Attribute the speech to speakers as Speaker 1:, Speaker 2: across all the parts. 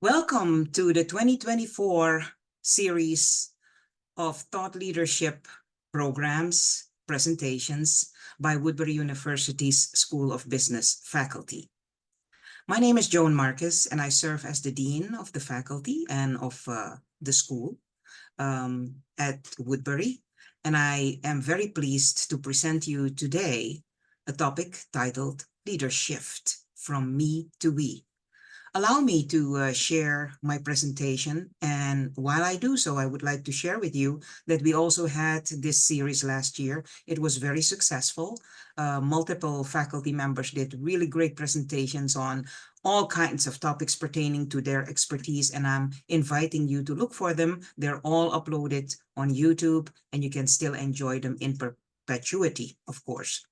Speaker 1: Welcome to the 2024 series of thought leadership programs, presentations by Woodbury University's School of Business faculty. My name is Joan Marques, and I serve as the Dean of the faculty and of the school at Woodbury. And I am very pleased to present you today a topic titled Leadershift, from me to we. Allow me to share my presentation. And while I do so, I would like to share with you that we also had this series last year. It was very successful. Multiple faculty members did really great presentations on all kinds of topics pertaining to their expertise, and I'm inviting you to look for them. They're all uploaded on YouTube, and you can still enjoy them in perpetuity, of course.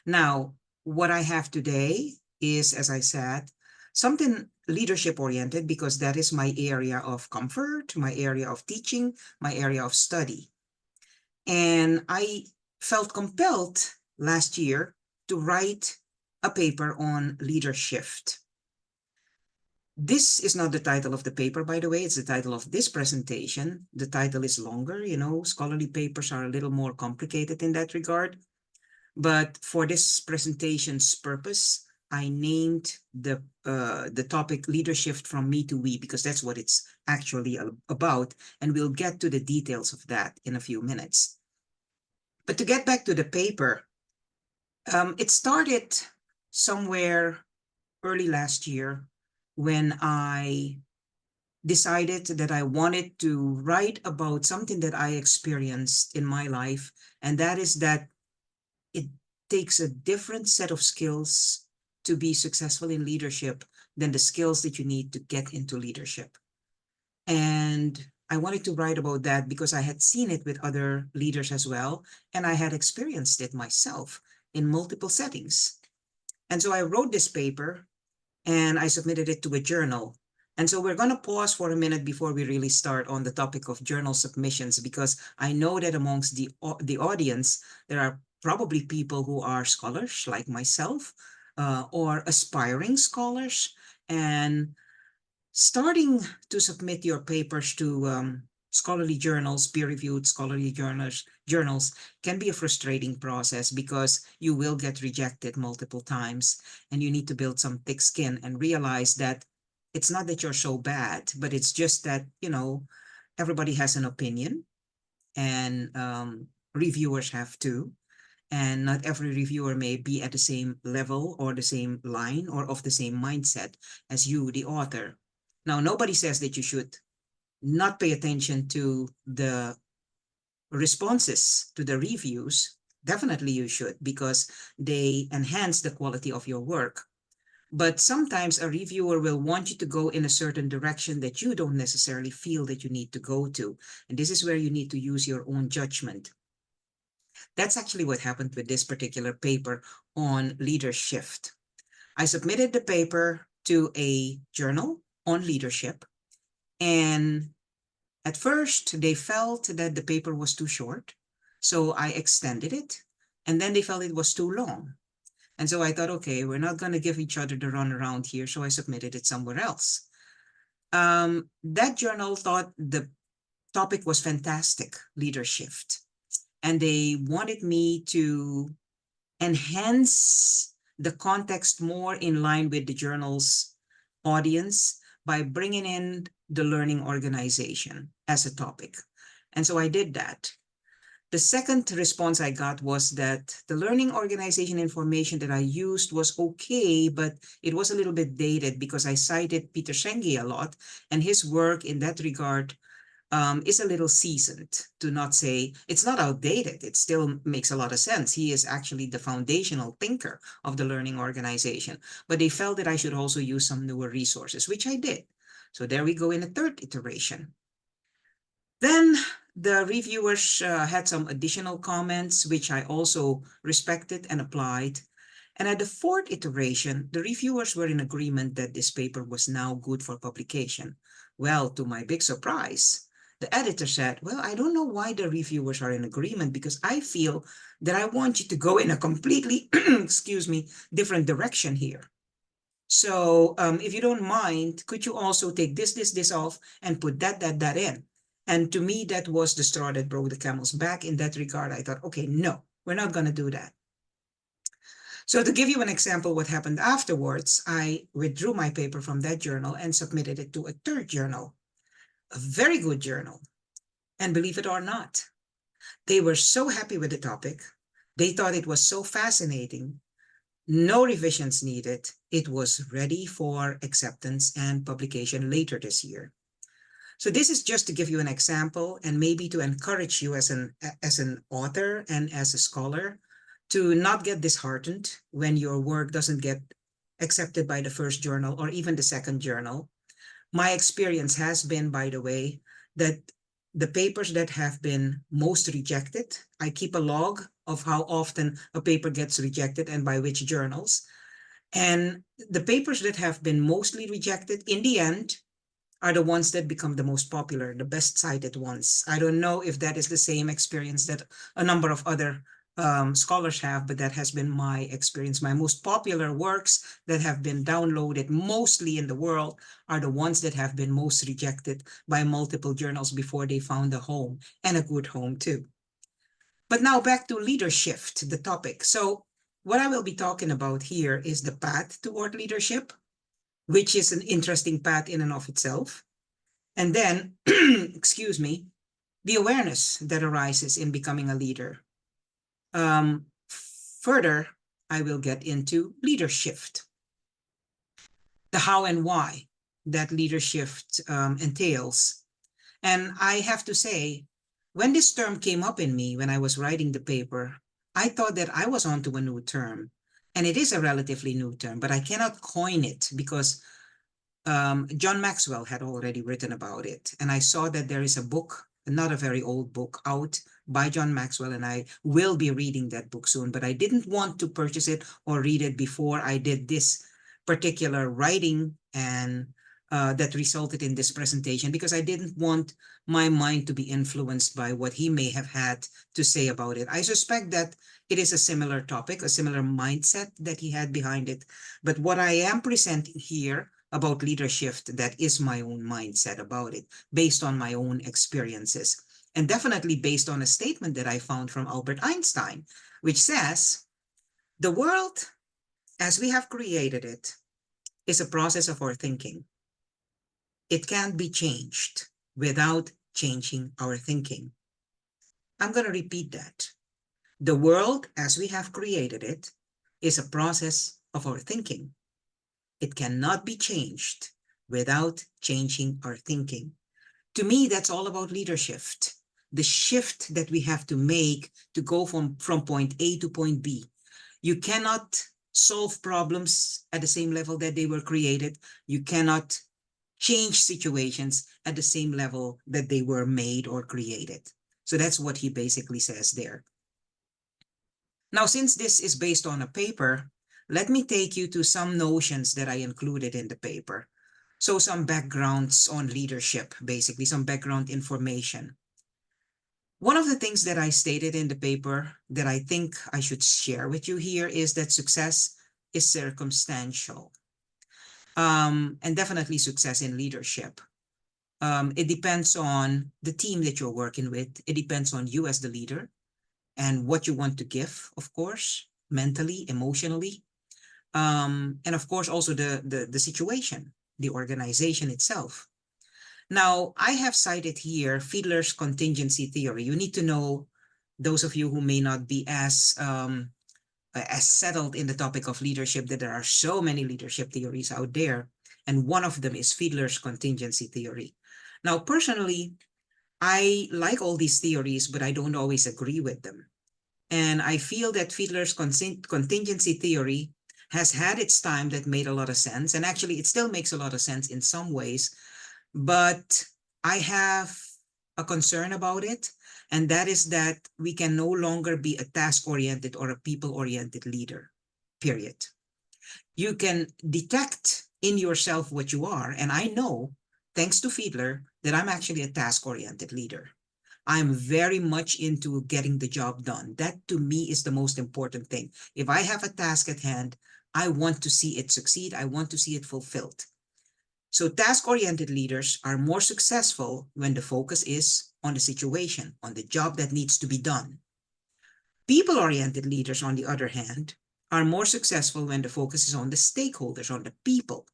Speaker 1: Now, what I have today is, as I said, something leadership oriented, because that is my area of comfort, my area of teaching, my area of study. And I felt compelled last year to write a paper on Leadershift. This is not the title of the paper, by the way. It's the title of this presentation. The title is longer. Scholarly papers are a little more complicated in that regard. But for this presentation's purpose, I named the topic Leadershift from me to we, because that's what it's actually about. And we'll get to the details of that in a few minutes. But to get back to the paper, it started somewhere early last year when I decided that I wanted to write about something that I experienced in my life, and that is that it takes a different set of skills to be successful in leadership than the skills that you need to get into leadership. And I wanted to write about that because I had seen it with other leaders as well, and I had experienced it myself in multiple settings. And so I wrote this paper and I submitted it to a journal. And so we're going to pause for a minute before we really start on the topic of journal submissions, because I know that amongst the audience, there are probably people who are scholars like myself, or aspiring scholars, and starting to submit your papers to scholarly journals, peer-reviewed scholarly journals can be a frustrating process, because you will get rejected multiple times, and you need to build some thick skin and realize that it's not that you're so bad, but it's just that, everybody has an opinion, and reviewers have too. And not every reviewer may be at the same level or the same line or of the same mindset as you, the author. Now, nobody says that you should not pay attention to the responses to the reviews. Definitely you should, because they enhance the quality of your work. But sometimes a reviewer will want you to go in a certain direction that you don't necessarily feel that you need to go to. And this is where you need to use your own judgment. That's actually what happened with this particular paper on Leadershift. I submitted the paper to a journal on leadership, and at first they felt that the paper was too short, so I extended it, and then they felt it was too long. And so I thought, okay, we're not going to give each other the runaround here, so I submitted it somewhere else. That journal thought the topic was fantastic, Leadershift, and they wanted me to enhance the context more in line with the journal's audience by bringing in the learning organization as a topic. And so I did that. The second response I got was that the learning organization information that I used was okay, but it was a little bit dated, because I cited Peter Senge a lot, and his work in that regard is a little seasoned, to not say it's not outdated. It still makes a lot of sense. He is actually the foundational thinker of the learning organization. But they felt that I should also use some newer resources, which I did. So there we go in a third iteration. Then the reviewers had some additional comments, which I also respected and applied. And at the fourth iteration, the reviewers were in agreement that this paper was now good for publication. Well, to my big surprise, the editor said, well, I don't know why the reviewers are in agreement, because I feel that I want you to go in a completely, excuse me, different direction here. So if you don't mind, could you also take this off and put that in? And to me, that was the straw that broke the camel's back. In that regard, I thought, okay, no, we're not going to do that. So to give you an example, what happened afterwards, I withdrew my paper from that journal and submitted it to a third journal, a very good journal. And believe it or not, they were so happy with the topic. They thought it was so fascinating. No revisions needed. It was ready for acceptance and publication later this year. So this is just to give you an example and maybe to encourage you as an author and as a scholar to not get disheartened when your work doesn't get accepted by the first journal or even the second journal. My experience has been, by the way, that the papers that have been most rejected, I keep a log of how often a paper gets rejected and by which journals. And the papers that have been mostly rejected in the end are the ones that become the most popular, the best cited ones. I don't know if that is the same experience that a number of other scholars have, but that has been my experience. My most popular works that have been downloaded mostly in the world are the ones that have been most rejected by multiple journals before they found a home, and a good home too. But now back to Leadershift, the topic. So what I will be talking about here is the path toward leadership, which is an interesting path in and of itself. And then, excuse me, the awareness that arises in becoming a leader. Further, I will get into Leadershift, the how and why that Leadershift entails. And I have to say, when this term came up in me when I was writing the paper, I thought that I was onto a new term. And it is a relatively new term, but I cannot coin it because John Maxwell had already written about it. And I saw that there is a book, not a very old book, out by John Maxwell, and I will be reading that book soon, but I didn't want to purchase it or read it before I did this particular writing and that resulted in this presentation, because I didn't want my mind to be influenced by what he may have had to say about it. I suspect that it is a similar topic, a similar mindset that he had behind it. But what I am presenting here about Leadershift, that is my own mindset about it, based on my own experiences, and definitely based on a statement that I found from Albert Einstein, which says, the world as we have created it is a process of our thinking. It can't be changed without changing our thinking. I'm going to repeat that. The world as we have created it is a process of our thinking. It cannot be changed without changing our thinking. To me, that's all about leadership. The shift that we have to make to go from point A to point B. You cannot solve problems at the same level that they were created. You cannot change situations at the same level that they were made or created. So that's what he basically says there. Now, since this is based on a paper, let me take you to some notions that I included in the paper. So some backgrounds on leadership, basically some background information. One of the things that I stated in the paper that I think I should share with you here is that success is circumstantial, and definitely success in leadership. It depends on the team that you're working with. It depends on you as the leader and what you want to give, of course, mentally, emotionally, and of course also the situation, the organization itself. Now, I have cited here Fiedler's contingency theory. You need to know, those of you who may not be as settled in the topic of leadership, that there are so many leadership theories out there, and one of them is Fiedler's contingency theory. Now, personally, I like all these theories, but I don't always agree with them. And I feel that Fiedler's contingency theory has had its time that made a lot of sense, and actually it still makes a lot of sense in some ways, but I have a concern about it, and that is that we can no longer be a task-oriented or a people-oriented leader, period. You can detect in yourself what you are, and I know, thanks to Fiedler, that I'm actually a task-oriented leader. I'm very much into getting the job done. That to me is the most important thing. If I have a task at hand, I want to see it succeed. I want to see it fulfilled. So task-oriented leaders are more successful when the focus is on the situation, on the job that needs to be done. People-oriented leaders, on the other hand, are more successful when the focus is on the stakeholders, on the people.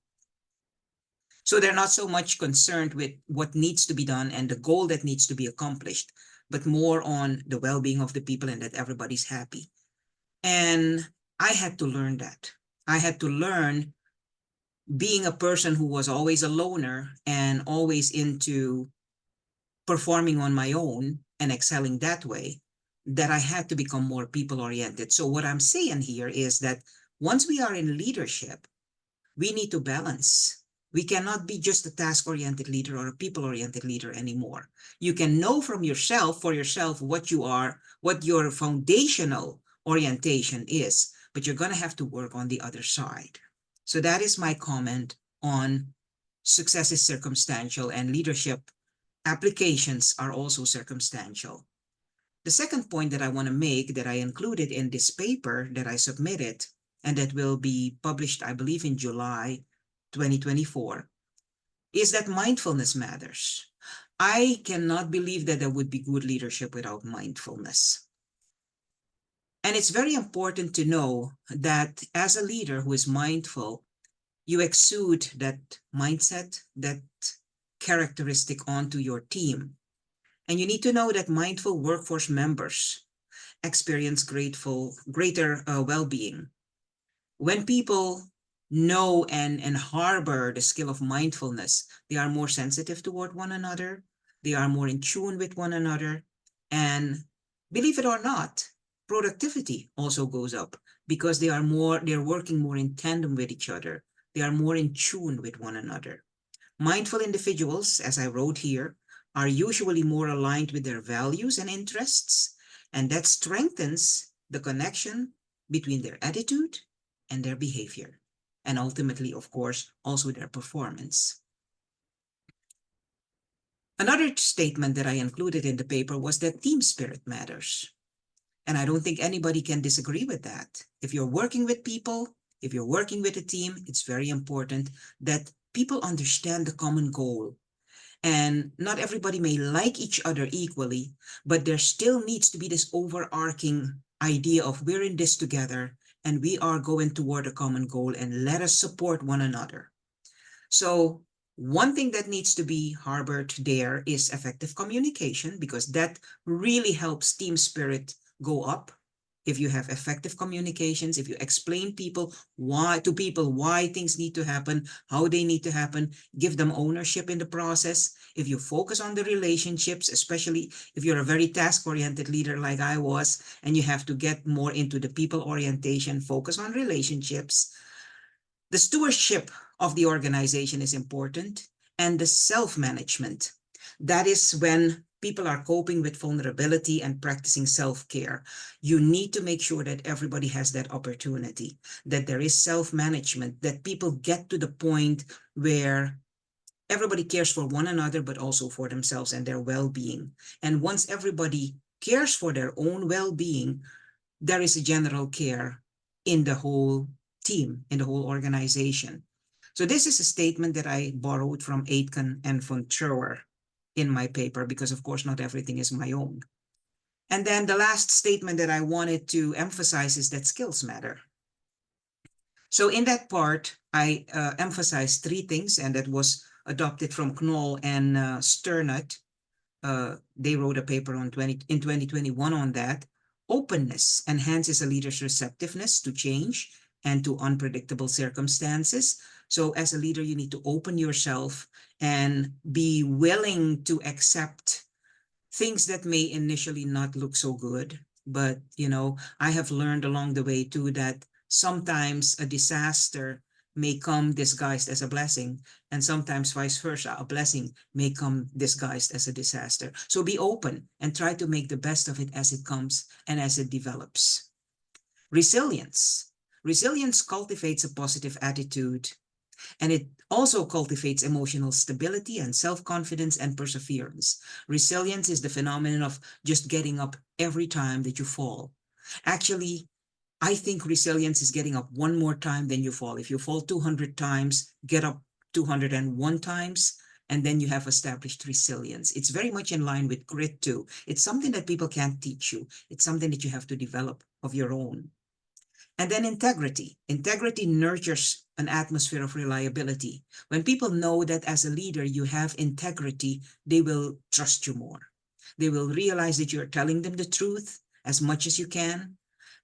Speaker 1: So they're not so much concerned with what needs to be done and the goal that needs to be accomplished, but more on the well-being of the people and that everybody's happy. And I had to learn that. I had to learn, being a person who was always a loner and always into performing on my own and excelling that way, that I had to become more people oriented. So what I'm saying here is that once we are in leadership, we need to balance. We cannot be just a task-oriented leader or a people-oriented leader anymore. You can know from yourself, for yourself, what you are, what your foundational orientation is, but you're going to have to work on the other side. So that is my comment on success is circumstantial and leadership applications are also circumstantial. The second point that I want to make, that I included in this paper that I submitted and that will be published, I believe, in July 2024, is that mindfulness matters. I cannot believe that there would be good leadership without mindfulness. And it's very important to know that as a leader who is mindful, you exude that mindset, that characteristic onto your team. And you need to know that mindful workforce members experience greater well-being. When people know and harbor the skill of mindfulness, they are more sensitive toward one another. They are more in tune with one another. And believe it or not, productivity also goes up because they're working more in tandem with each other. They are more in tune with one another. Mindful individuals, as I wrote here, are usually more aligned with their values and interests, and that strengthens the connection between their attitude and their behavior, and ultimately, of course, also their performance. Another statement that I included in the paper was that team spirit matters. And I don't think anybody can disagree with that. If you're working with people, if you're working with a team, it's very important that people understand the common goal. And not everybody may like each other equally, but there still needs to be this overarching idea of we're in this together and we are going toward a common goal, and let us support one another. So one thing that needs to be harbored there is effective communication, because that really helps team spirit go up. If you have effective communications, if you explain why things need to happen, how they need to happen, give them ownership in the process. If you focus on the relationships, especially if you're a very task-oriented leader like I was, and you have to get more into the people orientation, focus on relationships. The stewardship of the organization is important, and the self-management. That is when people are coping with vulnerability and practicing self-care. You need to make sure that everybody has that opportunity, that there is self-management, that people get to the point where everybody cares for one another, but also for themselves and their well-being. And once everybody cares for their own well-being, there is a general care in the whole team, in the whole organization. So this is a statement that I borrowed from Aitken and von Trower in my paper, because of course not everything is my own. And then the last statement that I wanted to emphasize is that skills matter. So in that part, I emphasized three things, and that was adopted from Knoll and Sternut. They wrote a paper in 2021 on that. Openness enhances a leader's receptiveness to change and to unpredictable circumstances. So as a leader, you need to open yourself and be willing to accept things that may initially not look so good. But, I have learned along the way too that sometimes a disaster may come disguised as a blessing, and sometimes vice versa, a blessing may come disguised as a disaster. So be open and try to make the best of it as it comes and as it develops. Resilience. Resilience cultivates a positive attitude, and it also cultivates emotional stability and self-confidence and perseverance. Resilience is the phenomenon of just getting up every time that you fall. Actually, I think resilience is getting up one more time than you fall. If you fall 200 times, get up 201 times, and then you have established resilience. It's very much in line with grit too. It's something that people can't teach you. It's something that you have to develop of your own. And then integrity. Integrity nurtures an atmosphere of reliability. When people know that as a leader you have integrity, they will trust you more. They will realize that you're telling them the truth as much as you can.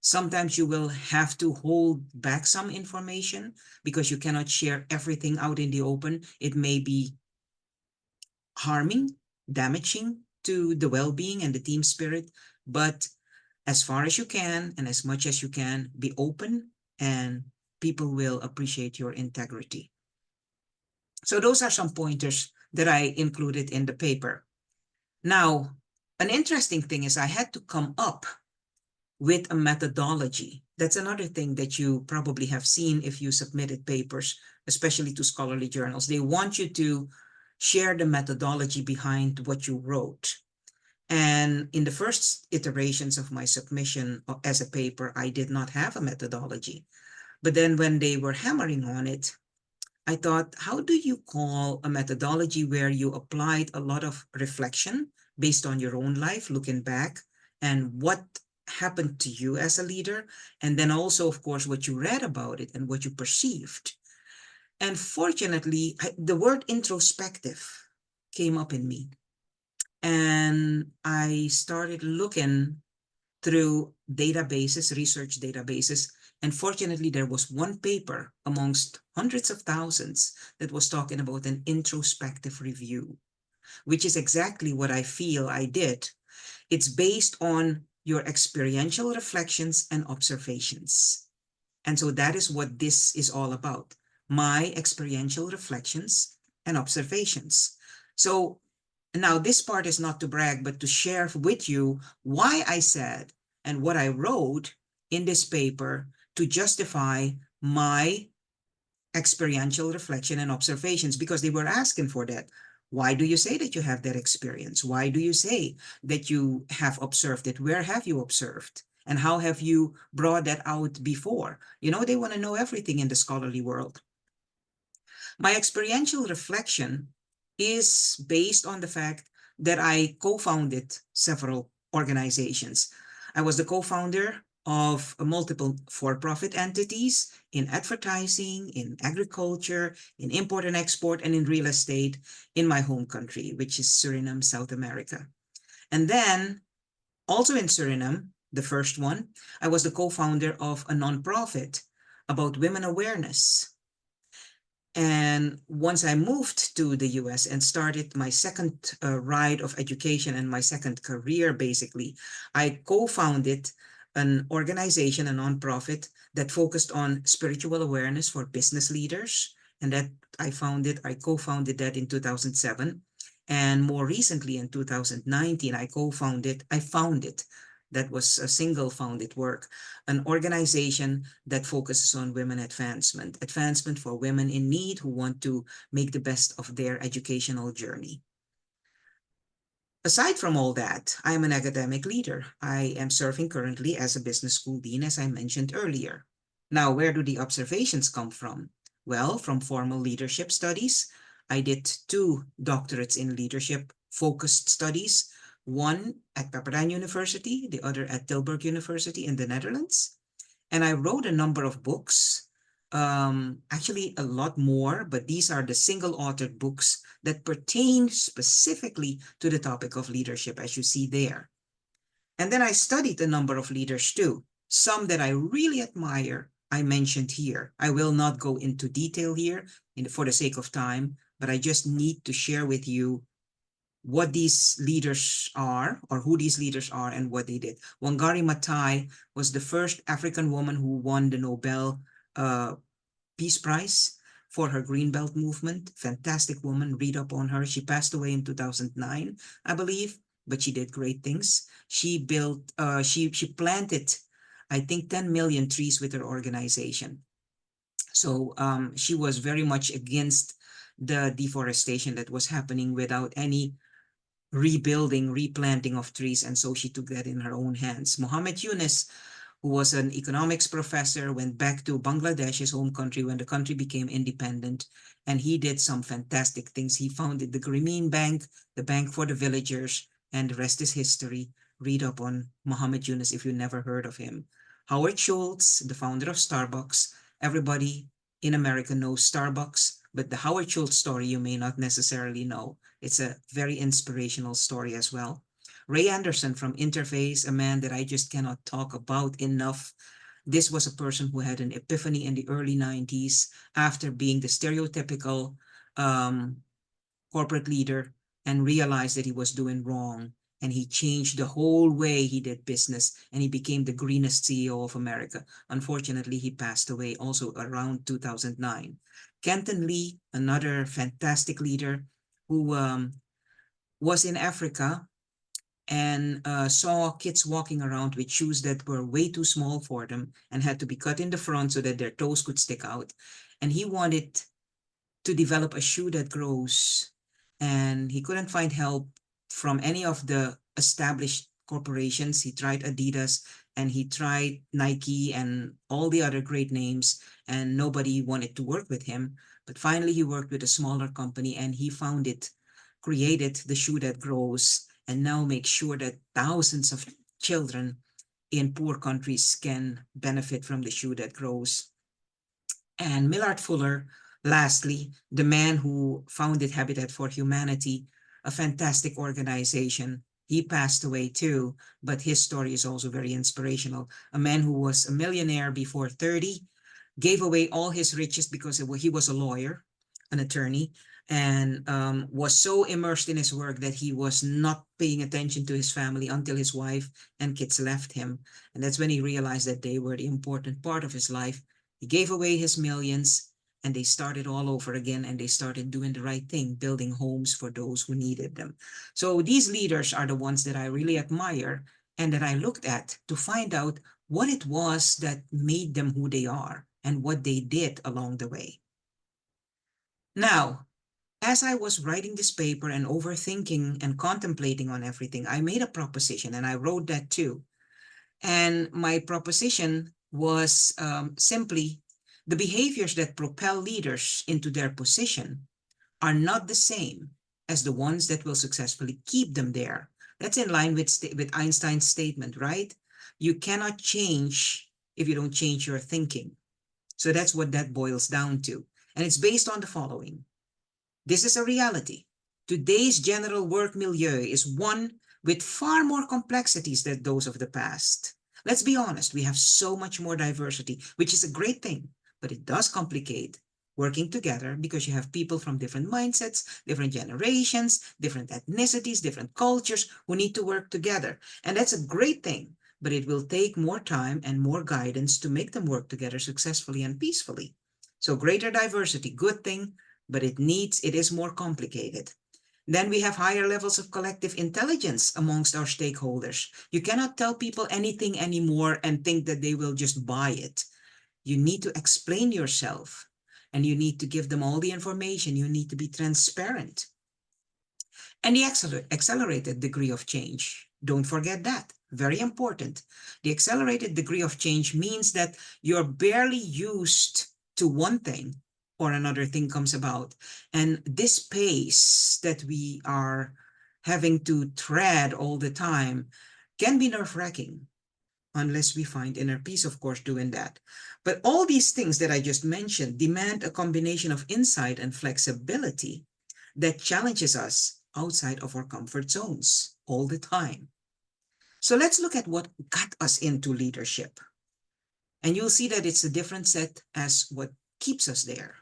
Speaker 1: Sometimes you will have to hold back some information because you cannot share everything out in the open. It may be harming, damaging to the well-being and the team spirit, but as far as you can and as much as you can, be open, and people will appreciate your integrity. So those are some pointers that I included in the paper. Now, an interesting thing is I had to come up with a methodology. That's another thing that you probably have seen if you submitted papers, especially to scholarly journals. They want you to share the methodology behind what you wrote. And in the first iterations of my submission as a paper, I did not have a methodology. But then when they were hammering on it, I thought, how do you call a methodology where you applied a lot of reflection based on your own life, looking back, and what happened to you as a leader, and then also, of course, what you read about it and what you perceived. And fortunately, the word introspective came up in me. And I started looking through databases, research databases. And fortunately, there was one paper amongst hundreds of thousands that was talking about an introspective review, which is exactly what I feel I did. It's based on your experiential reflections and observations. And so that is what this is all about, my experiential reflections and observations. So now this part is not to brag, but to share with you why I said and what I wrote in this paper to justify my experiential reflection and observations, because they were asking for that. Why do you say that you have that experience? Why do you say that you have observed it? Where have you observed? And how have you brought that out before? You know, they want to know everything in the scholarly world. My experiential reflection is based on the fact that I co-founded several organizations. I was the co-founder of multiple for-profit entities in advertising, in agriculture, in import and export, and in real estate in my home country, which is Suriname, South America. And then also in Suriname, the first one, I was the co-founder of a nonprofit about women awareness. And once I moved to the US and started my second ride of education and my second career, basically, I co-founded an organization, a nonprofit that focused on spiritual awareness for business leaders. And that I co-founded that in 2007. And more recently in 2019, I founded, that was a single founded work, an organization that focuses on women advancement for women in need who want to make the best of their educational journey. Aside from all that, I am an academic leader. I am serving currently as a business school dean, as I mentioned earlier. Now, where do the observations come from? Well, from formal leadership studies. I did 2 doctorates in leadership focused studies, one at Pepperdine University, the other at Tilburg University in the Netherlands. And I wrote a number of books, actually a lot more, but these are the single-authored books that pertain specifically to the topic of leadership, as you see there. And then I studied a number of leaders too, some that I really admire. I mentioned here. I will not go into detail here for the sake of time, but I just need to share with you what these leaders are, or who these leaders are, and what they did. Wangari Maathai was the first African woman who won the Nobel Peace Prize for her Greenbelt movement. Fantastic woman, read up on her. She passed away in 2009, I believe, but she did great things. She planted, I think, 10 million trees with her organization. So she was very much against the deforestation that was happening without any replanting of trees, and so she took that in her own hands. Muhammad Yunus, who was an economics professor, went back to Bangladesh, his home country, when the country became independent. And he did some fantastic things. He founded the Grameen Bank, the bank for the villagers, and the rest is history. Read up on Muhammad Yunus if you never heard of him. Howard Schultz, the founder of Starbucks. Everybody in America knows Starbucks, but the Howard Schultz story you may not necessarily know. It's a very inspirational story as well. Ray Anderson from Interface, a man that I just cannot talk about enough. This was a person who had an epiphany in the early 90s after being the stereotypical corporate leader and realized that he was doing wrong. And he changed the whole way he did business, and he became the greenest CEO of America. Unfortunately, he passed away also around 2009. Kenton Lee, another fantastic leader who was in Africa and saw kids walking around with shoes that were way too small for them and had to be cut in the front so that their toes could stick out. And he wanted to develop a shoe that grows, and he couldn't find help from any of the established corporations. He tried Adidas and he tried Nike and all the other great names, and nobody wanted to work with him. But finally, he worked with a smaller company and he found it, created the shoe that grows, and now makes sure that thousands of children in poor countries can benefit from the shoe that grows. And Millard Fuller, lastly, the man who founded Habitat for Humanity, a fantastic organization. He passed away too, but his story is also very inspirational. A man who was a millionaire before 30, gave away all his riches because he was a lawyer, an attorney, and was so immersed in his work that he was not paying attention to his family until his wife and kids left him. And that's when he realized that they were the important part of his life. He gave away his millions, and they started all over again, and they started doing the right thing, building homes for those who needed them. So these leaders are the ones that I really admire and that I looked at to find out what it was that made them who they are and what they did along the way. Now, as I was writing this paper and overthinking and contemplating on everything, I made a proposition, and I wrote that too. And my proposition was simply the behaviors that propel leaders into their position are not the same as the ones that will successfully keep them there. That's in line with Einstein's statement, right? You cannot change if you don't change your thinking. So that's what that boils down to. And it's based on the following. This is a reality. Today's general work milieu is one with far more complexities than those of the past. Let's be honest, we have so much more diversity, which is a great thing, but it does complicate working together because you have people from different mindsets, different generations, different ethnicities, different cultures who need to work together. And that's a great thing, but it will take more time and more guidance to make them work together successfully and peacefully. So greater diversity, good thing, but it is more complicated. Then we have higher levels of collective intelligence amongst our stakeholders. You cannot tell people anything anymore and think that they will just buy it. You need to explain yourself, and you need to give them all the information. You need to be transparent. And the accelerated degree of change. Don't forget that. Very important. The accelerated degree of change means that you're barely used to one thing or another thing comes about. And this pace that we are having to tread all the time can be nerve-wracking unless we find inner peace, of course, doing that. But all these things that I just mentioned demand a combination of insight and flexibility that challenges us outside of our comfort zones all the time. So let's look at what got us into leadership. And you'll see that it's a different set as what keeps us there.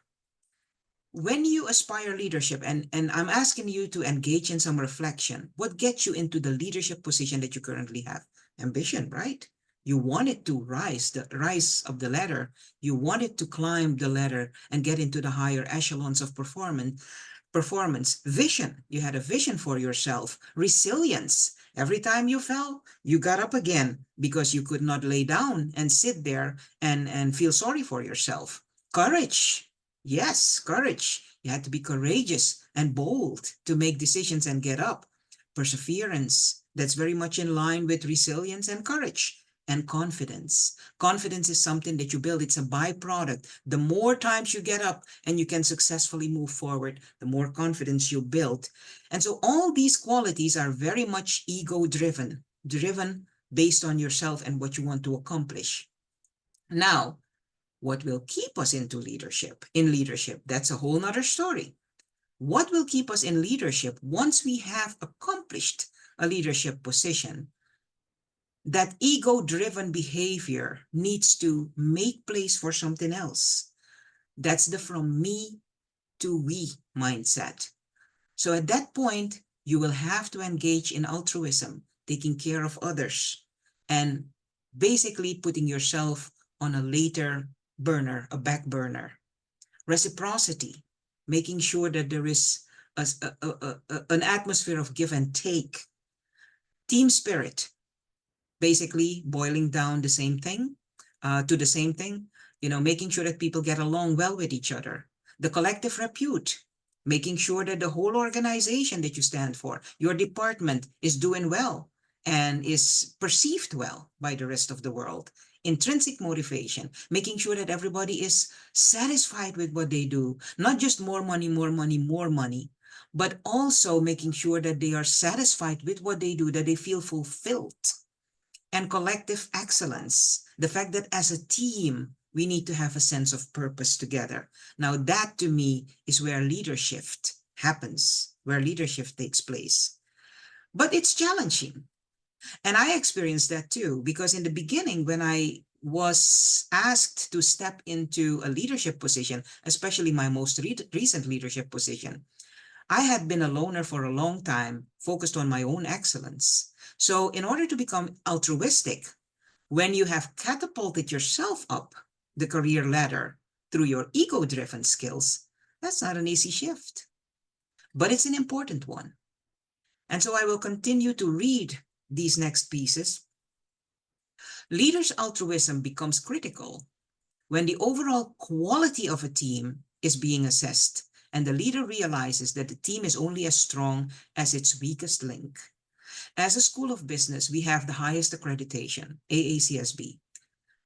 Speaker 1: When you aspire leadership, and I'm asking you to engage in some reflection, what gets you into the leadership position that you currently have? Ambition, right? You wanted to rise of the ladder. You wanted to climb the ladder and get into the higher echelons of performance. Vision, you had a vision for yourself. Resilience, every time you fell, you got up again because you could not lay down and sit there and feel sorry for yourself. Courage, yes, courage. You had to be courageous and bold to make decisions and get up. Perseverance, that's very much in line with resilience and courage. and confidence. Confidence is something that you build. It's a byproduct. The more times you get up and you can successfully move forward, the more confidence you build. And so all these qualities are very much ego-driven, driven based on yourself and what you want to accomplish. Now, what will keep us in leadership, that's a whole nother story. What will keep us in leadership once we have accomplished a leadership position? That ego-driven behavior needs to make place for something else. That's the from me to we mindset. So at that point, you will have to engage in altruism, taking care of others, and basically putting yourself on a later burner, a back burner. Reciprocity, making sure that there is an atmosphere of give and take. Team spirit, basically boiling down the same thing to the same thing, making sure that people get along well with each other. The collective repute, making sure that the whole organization that you stand for, your department, is doing well and is perceived well by the rest of the world. Intrinsic motivation, making sure that everybody is satisfied with what they do, not just more money, more money, more money, but also making sure that they are satisfied with what they do, that they feel fulfilled. And collective excellence, the fact that as a team, we need to have a sense of purpose together. Now that to me is where leadership happens, where leadership takes place. But it's challenging. And I experienced that too, because in the beginning, when I was asked to step into a leadership position, especially my most recent leadership position, I had been a loner for a long time, focused on my own excellence. So in order to become altruistic, when you have catapulted yourself up the career ladder through your ego-driven skills, that's not an easy shift, but it's an important one. And so I will continue to read these next pieces. Leaders' altruism becomes critical when the overall quality of a team is being assessed and the leader realizes that the team is only as strong as its weakest link. As a school of business, we have the highest accreditation, AACSB,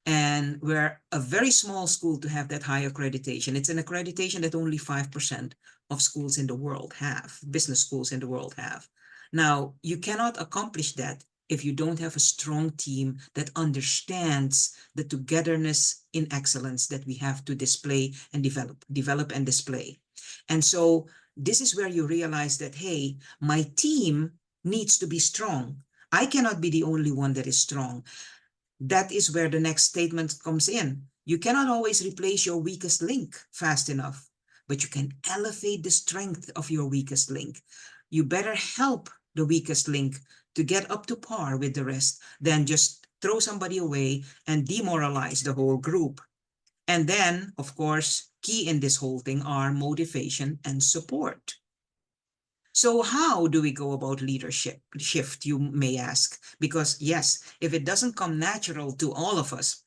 Speaker 1: and we're a very small school to have that high accreditation. It's an accreditation that only 5% of schools in the world have, business schools in the world have. Now, you cannot accomplish that if you don't have a strong team that understands the togetherness in excellence that we have to display and develop and display. And so this is where you realize that, hey, my team needs to be strong. I cannot be the only one that is strong. That is where the next statement comes in. You cannot always replace your weakest link fast enough, but you can elevate the strength of your weakest link. You better help the weakest link to get up to par with the rest than just throw somebody away and demoralize the whole group. And then, of course, key in this whole thing are motivation and support. So how do we go about leadership shift, you may ask? Because yes, if it doesn't come natural to all of us,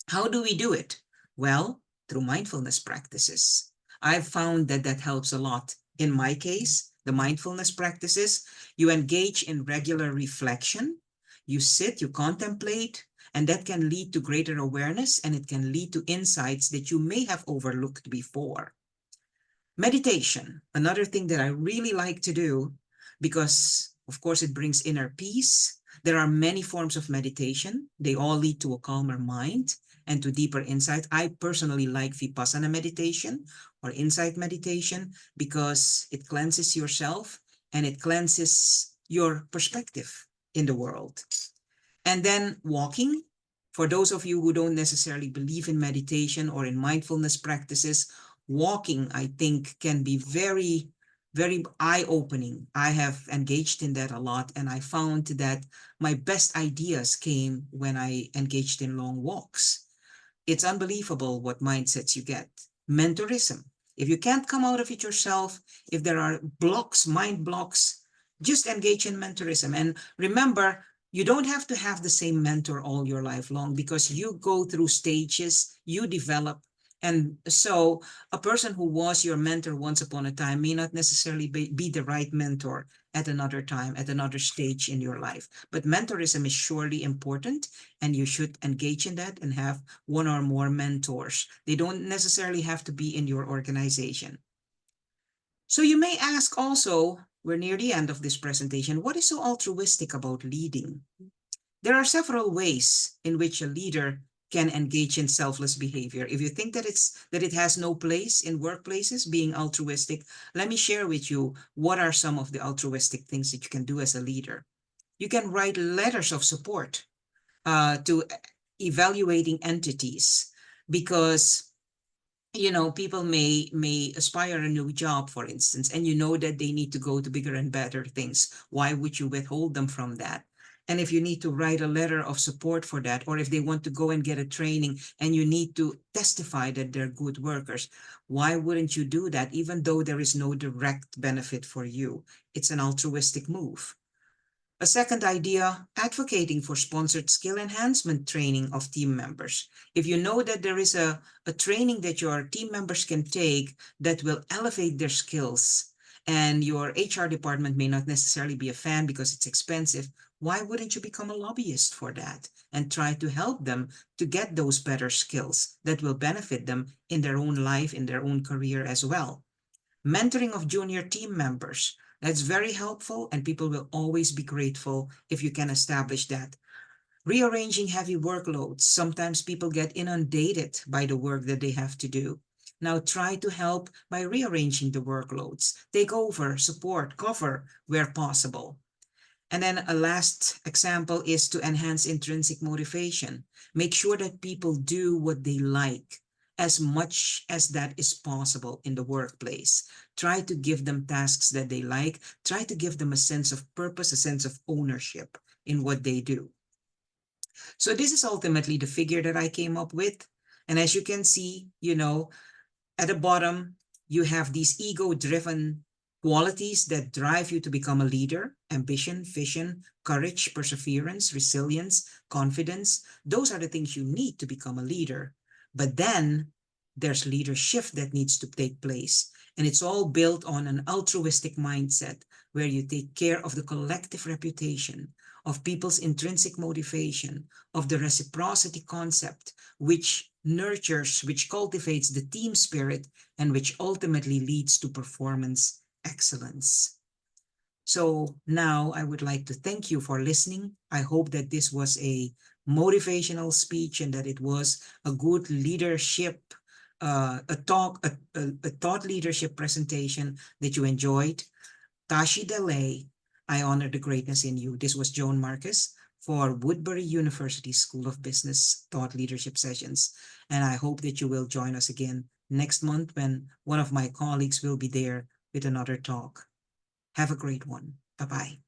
Speaker 1: how do we do it? Well, through mindfulness practices. I've found that that helps a lot. In my case, the mindfulness practices, you engage in regular reflection, you sit, you contemplate, and that can lead to greater awareness and it can lead to insights that you may have overlooked before. Meditation, another thing that I really like to do because, of course, it brings inner peace. There are many forms of meditation. They all lead to a calmer mind and to deeper insight. I personally like Vipassana meditation or insight meditation because it cleanses yourself and it cleanses your perspective in the world. And then walking, for those of you who don't necessarily believe in meditation or in mindfulness practices, walking, I think, can be very, very eye-opening. I have engaged in that a lot, and I found that my best ideas came when I engaged in long walks. It's unbelievable what mindsets you get. Mentorism. If you can't come out of it yourself, if there are blocks, mind blocks, just engage in mentorism. And remember, you don't have to have the same mentor all your life long because you go through stages, you develop, And so a person who was your mentor once upon a time may not necessarily be the right mentor at another time, at another stage in your life. But mentorism is surely important, and you should engage in that and have one or more mentors. They don't necessarily have to be in your organization. So you may ask also, we're near the end of this presentation, what is so altruistic about leading? There are several ways in which a leader can engage in selfless behavior. If you think that it has no place in workplaces being altruistic, let me share with you what are some of the altruistic things that you can do as a leader. You can write letters of support to evaluating entities, because people may aspire a new job, for instance, and you know that they need to go to bigger and better things. Why would you withhold them from that? And if you need to write a letter of support for that, or if they want to go and get a training and you need to testify that they're good workers, why wouldn't you do that, even though there is no direct benefit for you? It's an altruistic move. A second idea, advocating for sponsored skill enhancement training of team members. If you know that there is a training that your team members can take that will elevate their skills, and your HR department may not necessarily be a fan because it's expensive, why wouldn't you become a lobbyist for that and try to help them to get those better skills that will benefit them in their own life, in their own career as well? Mentoring of junior team members. That's very helpful, and people will always be grateful if you can establish that. Rearranging heavy workloads. Sometimes people get inundated by the work that they have to do. Now try to help by rearranging the workloads. Take over, support, cover where possible. And then a last example is to enhance intrinsic motivation. Make sure that people do what they like as much as that is possible in the workplace. Try to give them tasks that they like. Try to give them a sense of purpose, a sense of ownership in what they do. So this is ultimately the figure that I came up with. And as you can see, at the bottom, you have these ego-driven qualities that drive you to become a leader: ambition, vision, courage, perseverance, resilience, confidence. Those are the things you need to become a leader. But then there's leadership that needs to take place. And it's all built on an altruistic mindset where you take care of the collective reputation, of people's intrinsic motivation, of the reciprocity concept, which nurtures, which cultivates the team spirit, and which ultimately leads to performance excellence. So now I would like to thank you for listening. I hope that this was a motivational speech and that it was a good leadership, a thought leadership presentation that you enjoyed. Tashi Delay, I honor the greatness in you. This was Joan Marques for Woodbury University School of Business Thought Leadership Sessions. And I hope that you will join us again next month when one of my colleagues will be there with another talk. Have a great one. Bye-bye.